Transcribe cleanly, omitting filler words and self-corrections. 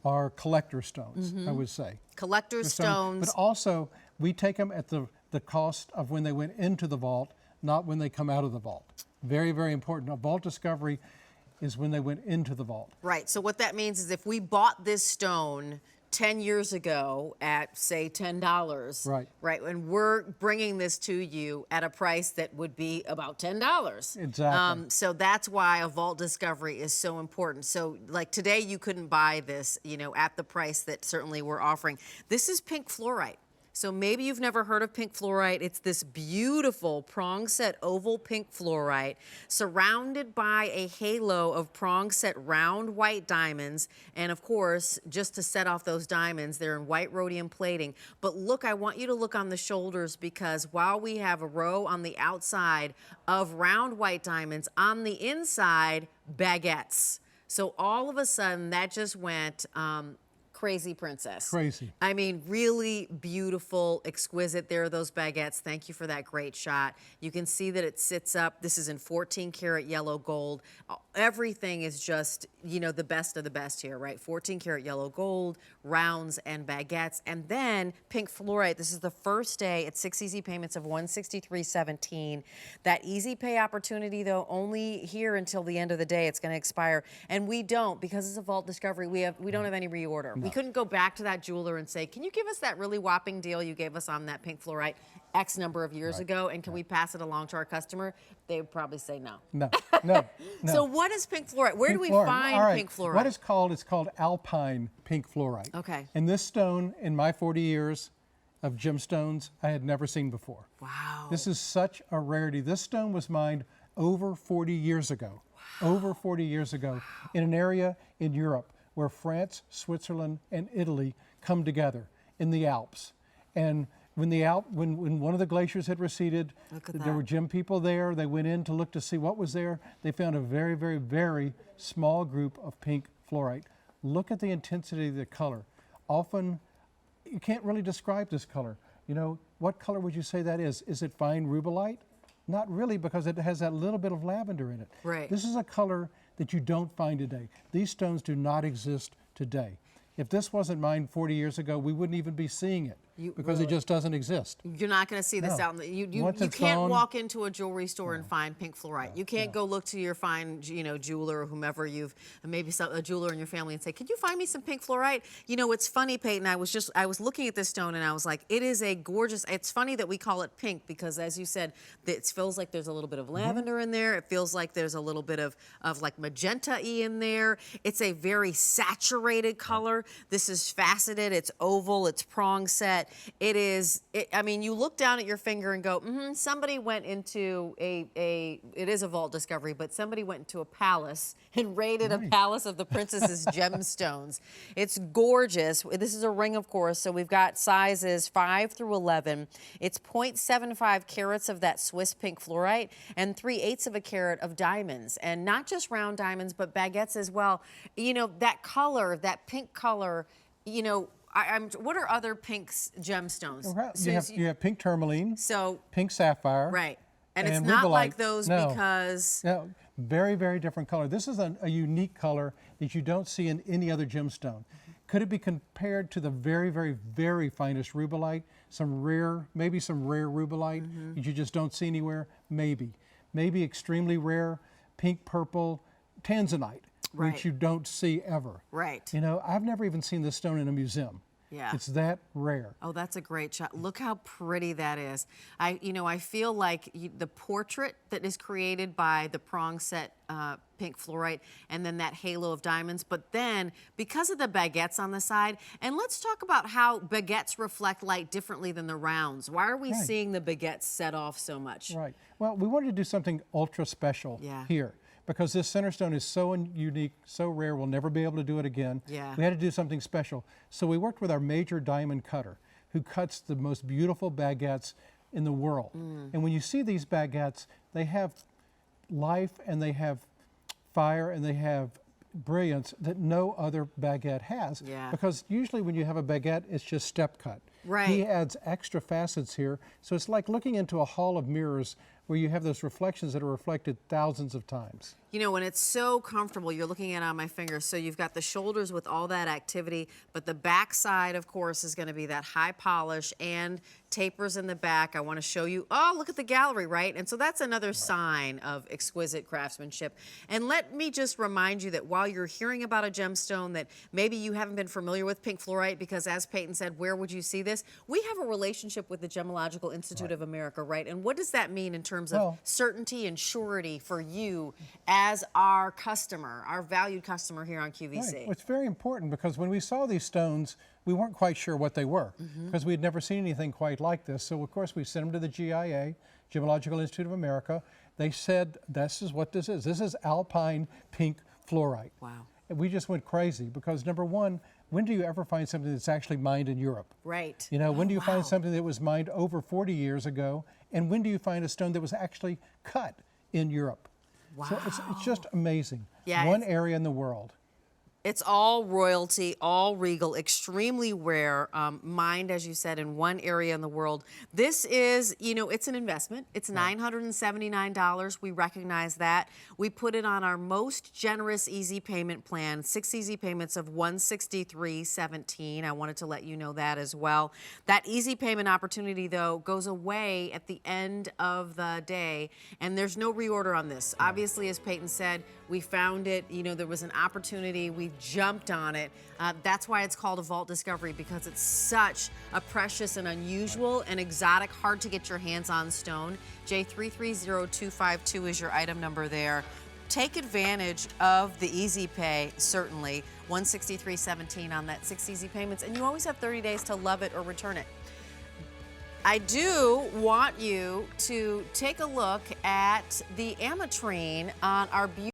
are collector stones, I would say. Collector stones. But also, we take them at the cost of when they went into the vault, not when they come out of the vault. Very, very important. A vault discovery is when they went into the vault. Right, so what that means is if we bought this stone 10 years ago at, say, $10, right, and we're bringing this to you at a price that would be about $10. Exactly. So that's why a vault discovery is so important. So, like today, you couldn't buy this, at the price that certainly we're offering. This is pink fluorite. So maybe you've never heard of pink fluorite. It's this beautiful prong set oval pink fluorite surrounded by a halo of prong set round white diamonds. And of course, just to set off those diamonds, they're in white rhodium plating. But look, I want you to look on the shoulders because while we have a row on the outside of round white diamonds, on the inside, baguettes. So all of a sudden, that just went crazy princess. Crazy. I mean, really beautiful, exquisite. There are those baguettes. Thank you for that great shot. You can see that it sits up. This is in 14 karat yellow gold. Everything is just, the best of the best here, right? 14 karat yellow gold, rounds and baguettes. And then pink fluorite. This is the first day at 6 easy payments of $163.17. That easy pay opportunity, though, only here until the end of the day. It's going to expire. And we don't, because it's a vault discovery, we don't have any reorder. No. We couldn't go back to that jeweler and say, can you give us that really whopping deal you gave us on that pink fluorite X number of years ago, and can we pass it along to our customer? They would probably say no. No, no, no. So what is pink fluorite? Where do we find pink fluorite? What it's called Alpine pink fluorite. Okay. And this stone, in my 40 years of gemstones, I had never seen before. Wow. This is such a rarity. This stone was mined over 40 years ago. Wow. Over 40 years ago in an area in Europe where France, Switzerland, and Italy come together in the Alps. And when one of the glaciers had receded, there were gem people there. They went in to look to see what was there. They found a very, very, very small group of pink fluorite. Look at the intensity of the color. Often, you can't really describe this color. What color would you say that is? Is it fine rubellite? Not really, because it has that little bit of lavender in it. Right. This is a color that you don't find today. These stones do not exist today. If this wasn't mined 40 years ago, we wouldn't even be seeing it because it just doesn't exist. You're not going to see this out. You can't walk into a jewelry store and find pink fluorite. You can't go look to your fine, jeweler or whomever maybe a jeweler in your family and say, "Could you find me some pink fluorite?" It's funny, Peyton. I was looking at this stone and I was like, it is a gorgeous. It's funny that we call it pink because, as you said, it feels like there's a little bit of lavender in there. It feels like there's a little bit of like magenta-y in there. It's a very saturated color. This is faceted. It's oval. It's prong set. I mean, you look down at your finger and go, somebody went into it is a vault discovery, but somebody went into a palace and raided a palace of the princess's gemstones. It's gorgeous. This is a ring, of course, so we've got sizes 5 through 11. It's 0.75 carats of that Swiss pink fluorite and 3/8 of a carat of diamonds. And not just round diamonds, but baguettes as well. That color, that pink color, what are other pink gemstones? You have pink tourmaline, pink sapphire. Right. And it's not rubellite. like those because... No, very, very different color. This is a unique color that you don't see in any other gemstone. Could it be compared to the very, very, very finest rubellite? Maybe some rare rubellite that you just don't see anywhere? Maybe. Maybe extremely rare, pink, purple, tanzanite. Right. Which you don't see ever. Right. I've never even seen this stone in a museum. Yeah. It's that rare. Oh, that's a great shot. Look how pretty that is. I feel like the portrait that is created by the prong set pink fluorite and then that halo of diamonds, but then because of the baguettes on the side, and let's talk about how baguettes reflect light differently than the rounds. Why are we seeing the baguettes set off so much? Right. Well, we wanted to do something ultra special here. Because this center stone is so unique, so rare, we'll never be able to do it again. Yeah. We had to do something special. So we worked with our major diamond cutter who cuts the most beautiful baguettes in the world. And when you see these baguettes, they have life and they have fire and they have brilliance that no other baguette has. Yeah. Because usually when you have a baguette, it's just step cut. Right. He adds extra facets here. So it's like looking into a hall of mirrors where you have those reflections that are reflected thousands of times. You know, and it's so comfortable. You're looking at it on my fingers. So you've got the shoulders with all that activity, but the back side, of course, is going to be that high polish and tapers in the back. I want to show you, oh, look at the gallery, right? And so that's another sign of exquisite craftsmanship. And let me just remind you that while you're hearing about a gemstone that maybe you haven't been familiar with, pink fluorite, because as Peyton said, where would you see this? We have a relationship with the Gemological Institute of America, right? And what does that mean in terms of certainty and surety for you as our customer, our valued customer here on QVC? Right. Well, it's very important because when we saw these stones, we weren't quite sure what they were because we'd never seen anything quite like this. So, of course, we sent them to the GIA, Gemological Institute of America. They said, this is what this is. This is Alpine pink fluorite. Wow. And we just went crazy because, number one, when do you ever find something that's actually mined in Europe? Right. You know, when do you find something that was mined over 40 years ago? And when do you find a stone that was actually cut in Europe? Wow. So it's just amazing. Yeah, one area in the world. It's all royalty, all regal, extremely rare, mined, as you said, in one area in the world. This is, you know, it's an investment. It's $979. We recognize that. We put it on our most generous easy payment plan, 6 easy payments of $163.17. I wanted to let you know that as well. That easy payment opportunity, though, goes away at the end of the day, and there's no reorder on this. Obviously, as Peyton said, we found it, you know, there was an opportunity, we jumped on it. That's why it's called a vault discovery, because it's such a precious and unusual and exotic, hard to get your hands on stone. J330252 is your item number there. Take advantage of the easy pay, certainly. $163.17 on that 6 easy payments, and you always have 30 days to love it or return it. I do want you to take a look at the ametrine on our beautiful